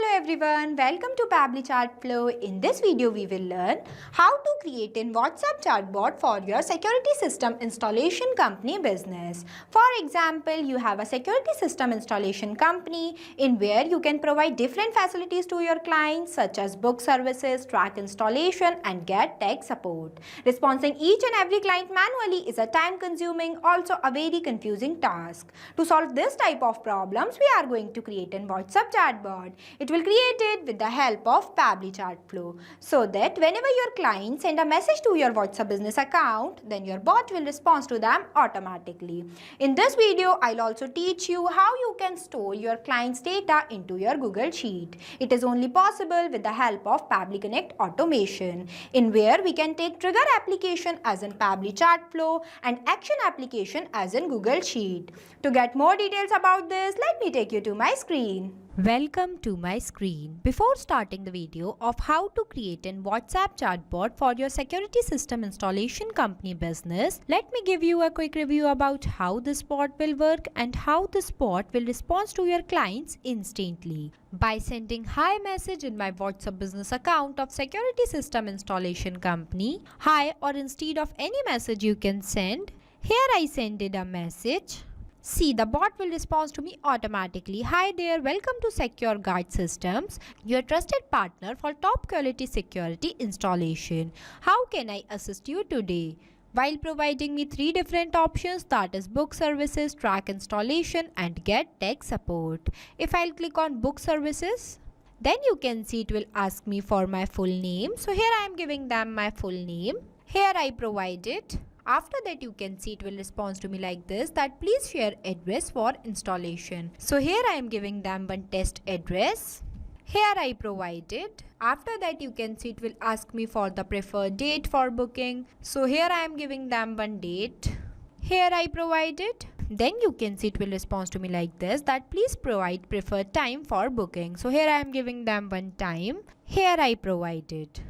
Hello everyone, welcome to Pabbly Chatflow. In this video, we will learn how to create a WhatsApp chatbot for your security system installation company business. For example, you have a security system installation company in where you can provide different facilities to your clients such as book services, track installation and get tech support. Responding each and every client manually is a time-consuming, also a very confusing task. To solve this type of problems, we are going to create a WhatsApp chatbot. It will create it with the help of Pabbly Chatflow so that whenever your clients send a message to your WhatsApp business account, then your bot will respond to them automatically. In this video, I'll also teach you how you can store your client's data into your Google Sheet. It is only possible with the help of Pabbly Connect automation, in where we can take trigger application as in Pabbly Chatflow and action application as in Google Sheet. To get more details about this, let me take you to my screen. Welcome to my screen. Before starting the video of how to create an WhatsApp chatbot for your security system installation company business, let me give you a quick review about how this bot will work and how this bot will respond to your clients instantly. By sending hi message in my WhatsApp business account of security system installation company, hi, or instead of any message you can send, here I sended a message. See, the bot will respond to me automatically. Hi there, welcome to Secure Guard Systems, your trusted partner for top quality security installation. How can I assist you today? While providing me 3 different options, that is book services, track installation and get tech support. If I'll click on book services, then you can see it will ask me for my full name. So here I am giving them my full name. Here I provide it. After that, you can see it will respond to me like this, that please share address for installation. So here I am giving them one test address. Here I provide it. After that, you can see it will ask me for the preferred date for booking. So here I am giving them one date. Here I provide it. Then you can see it will respond to me like this, that please provide preferred time for booking. So here I am giving them one time. Here I provide it.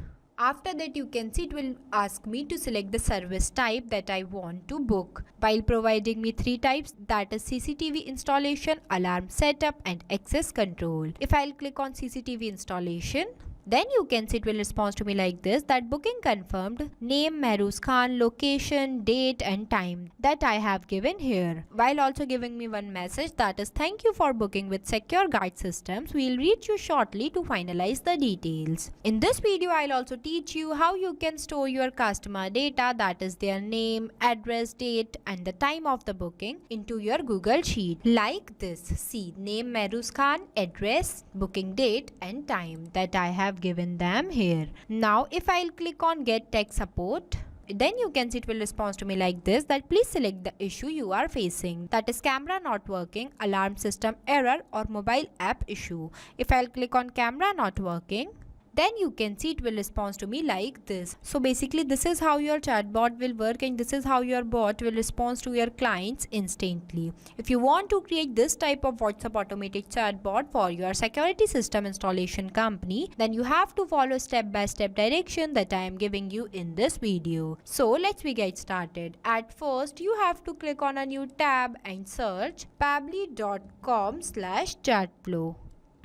After that, you can see it will ask me to select the service type that I want to book, while providing me 3 types, that is CCTV installation, alarm setup and access control. If I'll click on CCTV installation, then you can see it will respond to me like this, that booking confirmed, name Mehruz Khan, location, date and time that I have given here, while also giving me one message, that is thank you for booking with Secure Guard Systems. We'll reach you shortly to finalize the details. In this video, I'll also teach you how you can store your customer data, that is their name, address, date and the time of the booking into your Google Sheet like this. See, name Mehruz Khan, address, booking date and time that I have given them here. Now if I'll click on get tech support, then you can see it will respond to me like this, that please select the issue you are facing, that is camera not working, alarm system error or mobile app issue. If I'll click on camera not working, then you can see it will respond to me like this. So basically this is how your chatbot will work and this is how your bot will respond to your clients instantly. If you want to create this type of WhatsApp automated chatbot for your security system installation company, then you have to follow step-by-step direction that I am giving you in this video. So let's get started. At first, you have to click on a new tab and search pabbly.com/chatflow.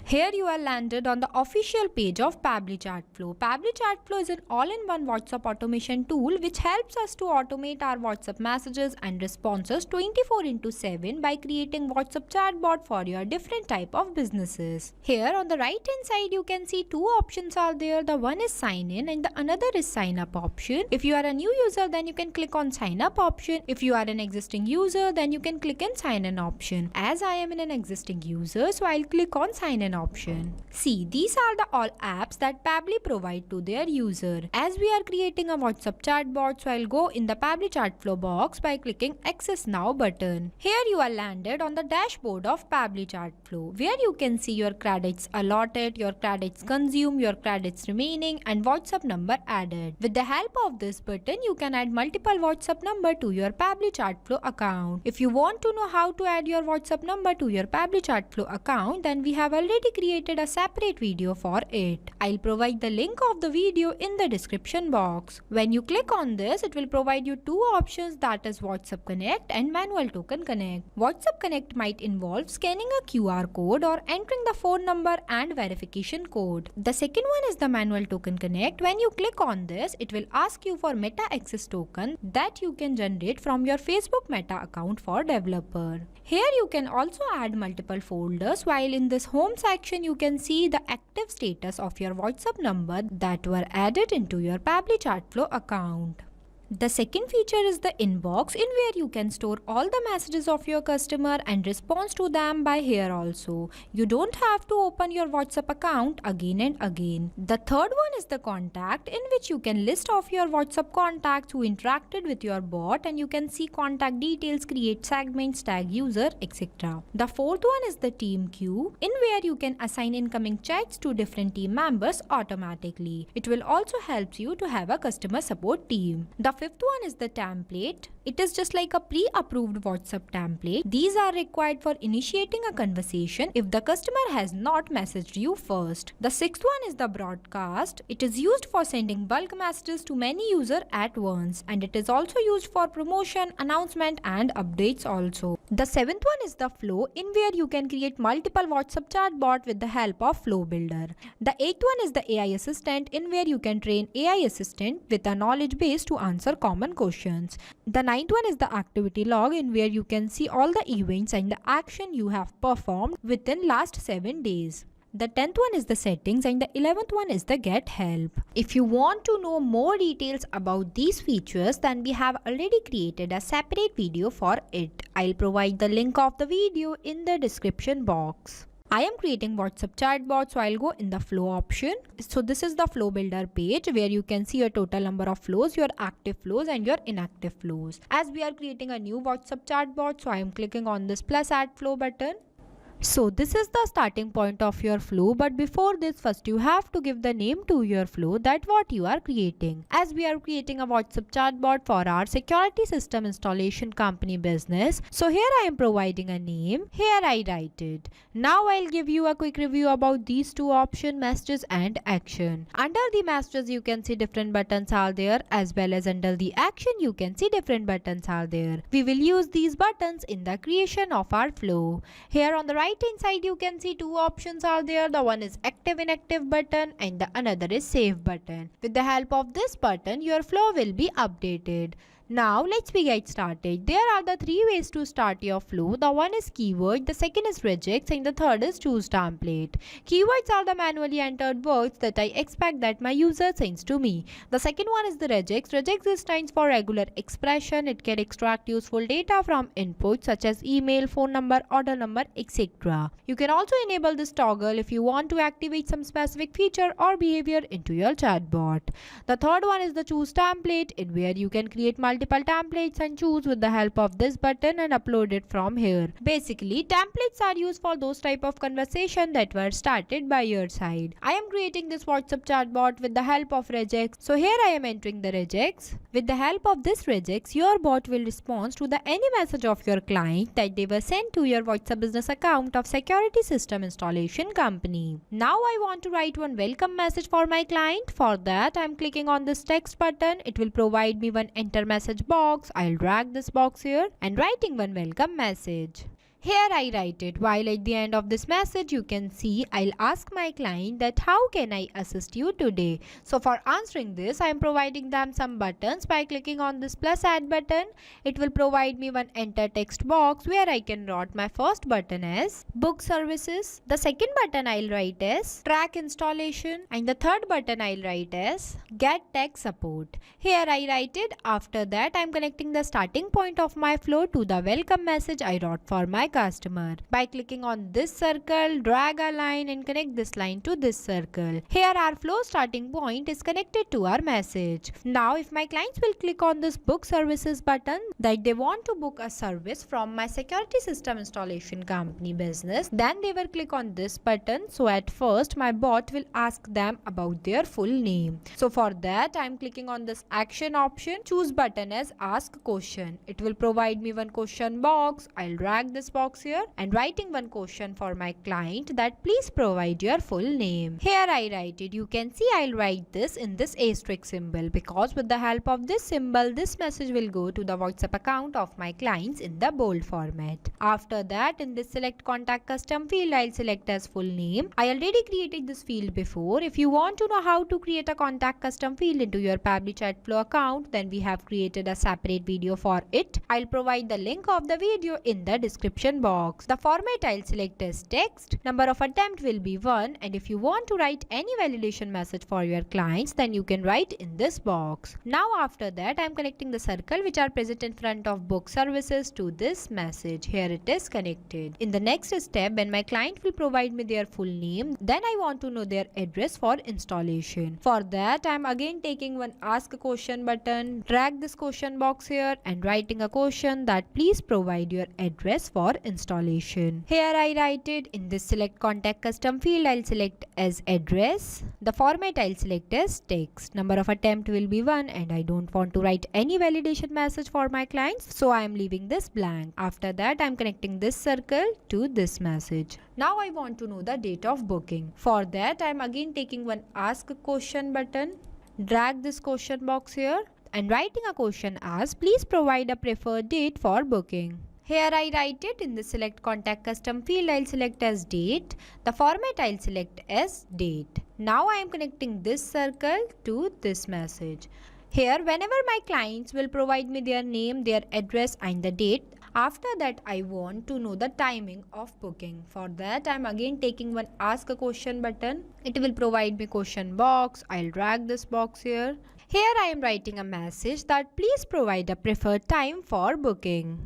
Here you are landed on the official page of Pabbly Chatflow. Pabbly Chatflow is an all-in-one WhatsApp automation tool which helps us to automate our WhatsApp messages and responses 24/7 by creating WhatsApp chatbot for your different type of businesses. Here on the right hand side, you can see 2 options are there. The one is sign in and the another is sign up option. If you are a new user, then you can click on sign up option. If you are an existing user, then you can click on sign in option. As I am an existing user, so I'll click on sign in option. See, these are the all apps that Pabbly provide to their user. As we are creating a WhatsApp chatbot, so I'll go in the Pabbly Chatflow box by clicking Access Now button. Here you are landed on the dashboard of Pabbly Chatflow, where you can see your credits allotted, your credits consumed, your credits remaining and WhatsApp number added. With the help of this button, you can add multiple WhatsApp number to your Pabbly Chatflow account. If you want to know how to add your WhatsApp number to your Pabbly Chatflow account, then we have already already created a separate video for it. I'll provide the link of the video in the description box. When you click on this, it will provide you two options, that is WhatsApp Connect and Manual Token Connect. WhatsApp Connect might involve scanning a QR code or entering the phone number and verification code. The second one is the Manual Token Connect. When you click on this, it will ask you for Meta Access token that you can generate from your Facebook Meta account for developer. Here you can also add multiple folders, while in this home section you can see the active status of your WhatsApp number that were added into your Pabbly Chatflow account. The second feature is the inbox, in where you can store all the messages of your customer and respond to them by here also. You don't have to open your WhatsApp account again and again. The third one is the contact, in which you can list off your WhatsApp contacts who interacted with your bot, and you can see contact details, create segments, tag user, etc. The fourth one is the team queue, in where you can assign incoming chats to different team members automatically. It will also help you to have a customer support team. The fifth one is the template. It is just like a pre-approved WhatsApp template. These are required for initiating a conversation if the customer has not messaged you first. The sixth one is the broadcast. It is used for sending bulk messages to many users at once, and it is also used for promotion, announcement and updates also. The seventh one is the flow, in where you can create multiple WhatsApp chatbot with the help of Flow Builder. The eighth one is the AI assistant, in where you can train AI assistant with a knowledge base to answer common questions. The ninth one is the activity log, in where you can see all the events and the action you have performed within last 7 days. The 10th one is the settings, and the 11th one is the get help. If you want to know more details about these features, then we have already created a separate video for it. I'll provide the link of the video in the description box. I am creating WhatsApp chatbot, so I'll go in the flow option. So this is the flow builder page, where you can see your total number of flows, your active flows and your inactive flows. As we are creating a new WhatsApp chatbot, so I am clicking on this plus add flow button. So this is the starting point of your flow, but before this, first you have to give the name to your flow, that what you are creating. As we are creating a WhatsApp chatbot for our security system installation company business, so here I am providing a name. Here I write it. Now I'll give you a quick review about these two options, messages and action. Under the messages you can see different buttons are there, as well as under the action you can see different buttons are there. We will use these buttons in the creation of our flow. Here on the right hand side you can see two options are there. The one is active inactive button and the another is save button. With the help of this button, your flow will be updated. Now let's get started. There are the three ways to start your flow. The one is keyword, the second is regex, and the third is choose template. Keywords are the manually entered words that I expect that my user sends to me. The second one is the regex. Regex stands for regular expression. It can extract useful data from inputs such as email, phone number, order number, etc. You can also enable this toggle if you want to activate some specific feature or behavior into your chatbot. The third one is the choose template, in where you can create multiple templates and choose with the help of this button and upload it from here. Basically, templates are used for those type of conversation that were started by your side. I am creating this WhatsApp chatbot with the help of regex. So here I am entering the regex. With the help of this regex, your bot will respond to the any message of your client that they were sent to your WhatsApp business account of security system installation company. Now I want to write one welcome message for my client. For that, I am clicking on this text button. It will provide me one enter message box. I'll drag this box here and writing one welcome message. Here I write it. While at the end of this message you can see I'll ask my client that how can I assist you today. So for answering this, I am providing them some buttons. By clicking on this plus add button, it will provide me one enter text box where I can write my first button as book services. The second button I'll write as track installation, and the third button I'll write as get tech support. Here I write it. After that, I am connecting the starting point of my flow to the welcome message I wrote for my customer. By clicking on this circle, drag a line and connect this line to this circle. Here our flow starting point is connected to our message. Now if my clients will click on this book services button, that they want to book a service from my security system installation company business, then they will click on this button. So at first my bot will ask them about their full name. So for that I am clicking on this action option, choose button as ask question. It will provide me one question box. I'll drag this box box here and writing one question for my client that please provide your full name. Here I write it. You can see I'll write this in this asterisk symbol because with the help of this symbol, this message will go to the WhatsApp account of my clients in the bold format. After that, in this select contact custom field, I'll select as full name. I already created this field before. If you want to know how to create a contact custom field into your Pabbly Chatflow account, then we have created a separate video for it. I'll provide the link of the video in the description box. The format I'll select as text. Number of attempt will be 1, and if you want to write any validation message for your clients, then you can write in this box. Now after that, I'm connecting the circle which are present in front of book services to this message. Here it is connected. In the next step, when my client will provide me their full name, then I want to know their address for installation. For that, I'm again taking one ask a question button, drag this question box here and writing a question that please provide your address for installation. Here I write it. In this select contact custom field, I'll select as address. The format I'll select as text. Number of attempt will be 1, and I don't want to write any validation message for my clients, so I am leaving this blank. After that, I'm connecting this circle to this message. Now I want to know the date of booking. For that, I'm again taking one ask a question button, drag this question box here and writing a question as please provide a preferred date for booking. Here I write it. In the select contact custom field, I'll select as date. The format I'll select as date. Now I am connecting this circle to this message. Here, whenever my clients will provide me their name, their address and the date, after that I want to know the timing of booking. For that, I'm again taking one ask a question button. It will provide me question box. I'll drag this box here. Here I am writing a message that please provide a preferred time for booking.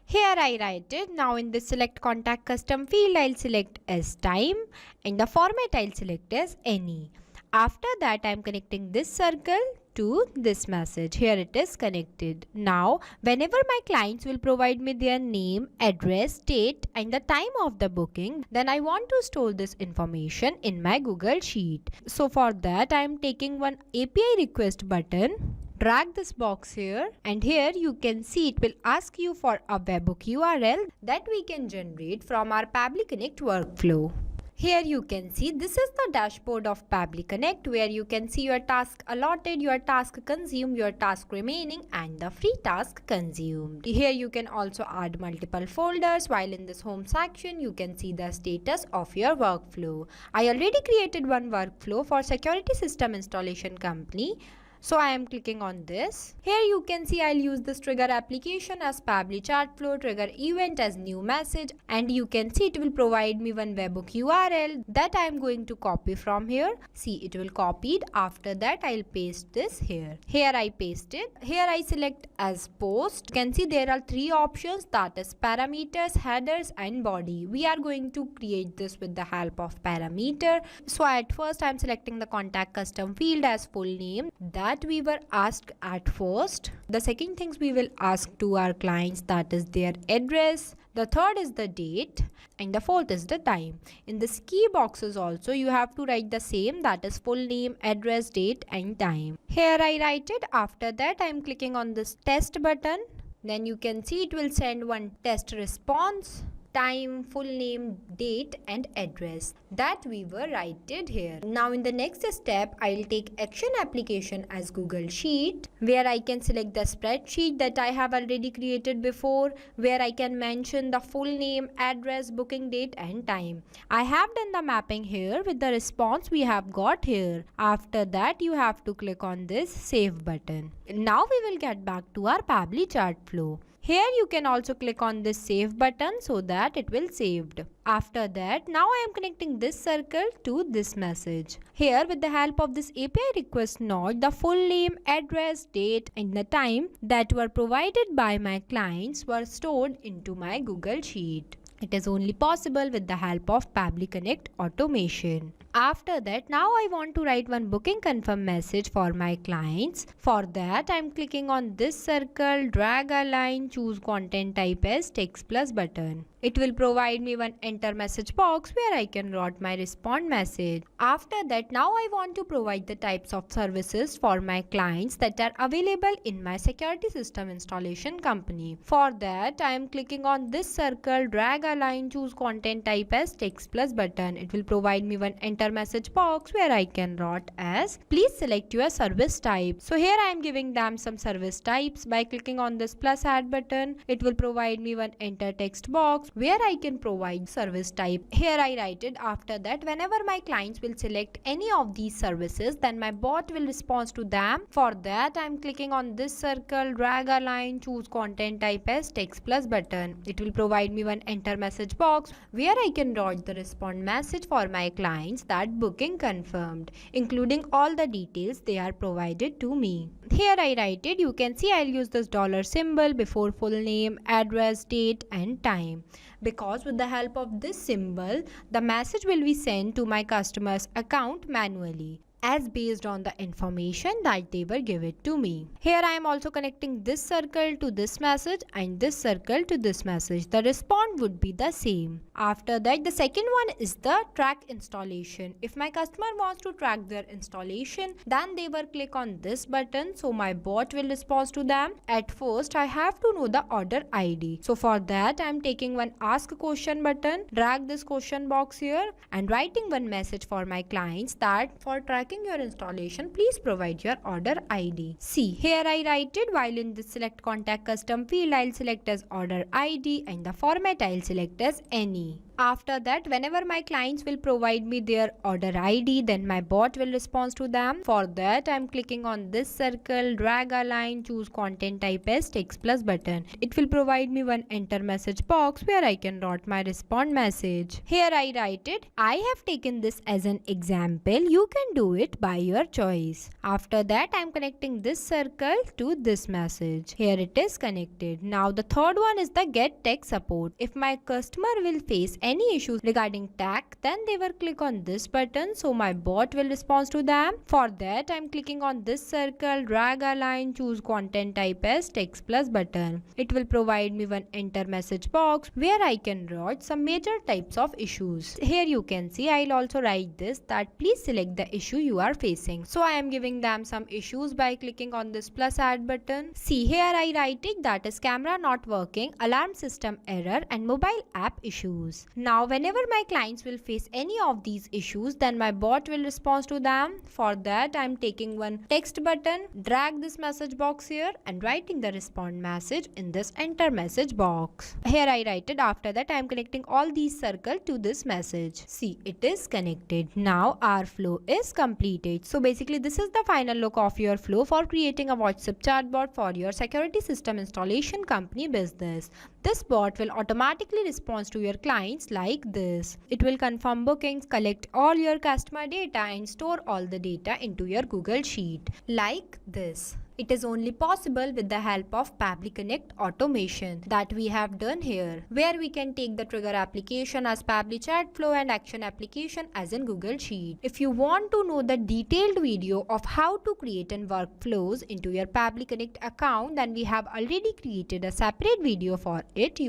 Here I write it. Now in this select contact custom field, I'll select as time and the format I'll select as any. After that, I'm connecting this circle to this message. Here it is connected. Now, whenever my clients will provide me their name, address, date and the time of the booking, then I want to store this information in my Google Sheet. So for that, I am taking one API request button. Drag this box here and here you can see it will ask you for a webhook URL that we can generate from our Pabbly Connect workflow. Here you can see this is the dashboard of Pabbly Connect where you can see your task allotted, your task consumed, your task remaining and the free task consumed. Here you can also add multiple folders, while in this home section you can see the status of your workflow. I already created one workflow for security system installation company. So I am clicking on this. Here you can see I'll use this trigger application as Pabbly Chatflow, trigger event as new message, and you can see it will provide me one webhook URL that I am going to copy from here. See, it will copied. After that I'll paste this here. Here I paste it. Here I select as post. You can see there are 3 options, that is parameters, headers and body. We are going to create this with the help of parameter. So at first I'm selecting the contact custom field as full name that we were asked at first. The second things we will ask to our clients, that is their address. The third is the date and the fourth is the time. In this key boxes also you have to write the same, that is full name, address, date and time. Here I write it. After that I am clicking on this test button. Then you can see it will send one test response. Time, full name, date and address that we were written here. Now in the next step, I'll take action application as Google Sheet, where I can select the spreadsheet that I have already created before, where I can mention the full name, address, booking date and time. I have done the mapping here with the response we have got here. After that, you have to click on this save button. Now we will get back to our Pabbly Chatflow. Here you can also click on this save button so that it will saved. After that, now I am connecting this circle to this message. Here with the help of this API request node, the full name, address, date and the time that were provided by my clients were stored into my Google Sheet. It is only possible with the help of Pabbly Connect automation. After that, now I want to write one booking confirm message for my clients. For that, I'm clicking on this circle, drag a line, choose content type as text plus button. It will provide me one enter message box where I can write my respond message. After that, now I want to provide the types of services for my clients that are available in my security system installation company. For that, I am clicking on this circle, drag a line, choose content type as text plus button. It will provide me one enter message box where I can write as please select your service type. So here I am giving them some service types by clicking on this plus add button. It will provide me one enter text box where I can provide service type. Here I write it. After that, whenever my clients will select any of these services, then my bot will respond to them. For that, I am clicking on this circle, drag a line, choose content type as text plus button. It will provide me one enter message box where I can write the respond message for my clients that booking confirmed, including all the details they are provided to me. Here I write it. You can see I'll use this dollar symbol before full name, address, date and time. Because with the help of this symbol, the message will be sent to my customer's account manually, as based on the information that they were given to me. Here I am also connecting this circle to this message and this circle to this message. The response would be the same. After that, the second one is the track installation. If my customer wants to track their installation, then they will click on this button, so my bot will respond to them. At first, I have to know the order ID. So for that, I am taking one ask question button, drag this question box here and writing one message for my clients that for tracking your installation, please provide your order ID. See, here I write it. While in the select contact custom field, I'll select as order ID and the format I'll select as any. After that, whenever my clients will provide me their order ID, then my bot will respond to them. For that, I'm clicking on this circle, drag a line, choose content type as text plus button. It will provide me one enter message box where I can write my respond message. Here I write it. I have taken this as an example. You can do it by your choice. After that, I'm connecting this circle to this message. Here it is connected. Now the third one is the get tech support. If my customer will face any issues regarding tech, then they will click on this button, so my bot will respond to them. For that, I'm clicking on this circle, drag a line, choose content type as text plus button. It will provide me one enter message box where I can write some major types of issues. Here you can see I'll also write this that please select the issue you are facing. So I am giving them some issues by clicking on this plus add button. See, here I write it, that is camera not working, alarm system error and mobile app issues. Now whenever my clients will face any of these issues, then my bot will respond to them. For that, I am taking one text button, drag this message box here and writing the respond message in this enter message box. Here I write it. After that, I am connecting all these circles to this message. See, it is connected. Now our flow is completed. So basically this is the final look of your flow for creating a WhatsApp chatbot for your security system installation company business. This bot will automatically respond to your clients like this. It will confirm bookings, collect all your customer data and store all the data into your Google Sheet like this. It is only possible with the help of Pabbly Connect automation that we have done here, where we can take the trigger application as Pabbly Chatflow and action application as in Google Sheet. If you want to know the detailed video of how to create and workflows into your Pabbly Connect account, then we have already created a separate video for it.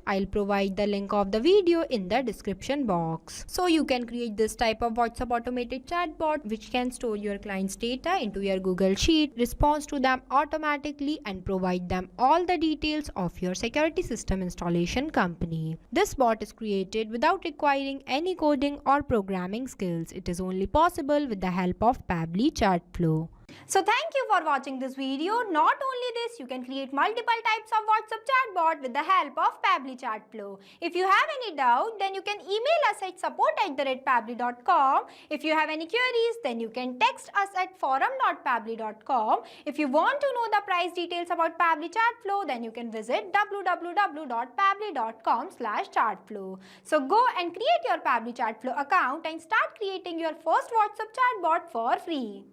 I'll provide the link of the video in the description box. So you can create this type of WhatsApp automated chatbot which can store your client's data into your Google Sheet, responds to them automatically and provide them all the details of your security system installation company. This bot is created without requiring any coding or programming skills. It is only possible with the help of Pabbly Chatflow. So thank you for watching this video. Not only this, you can create multiple types of WhatsApp chatbot with the help of Pabbly Chatflow. If you have any doubt, then you can email us at support@pabbly.com. If you have any queries, then you can text us at forum.pabbly.com. If you want to know the price details about Pabbly Chatflow, then you can visit www.pabbly.com/chatflow. So go and create your Pabbly Chatflow account and start creating your first WhatsApp chatbot for free.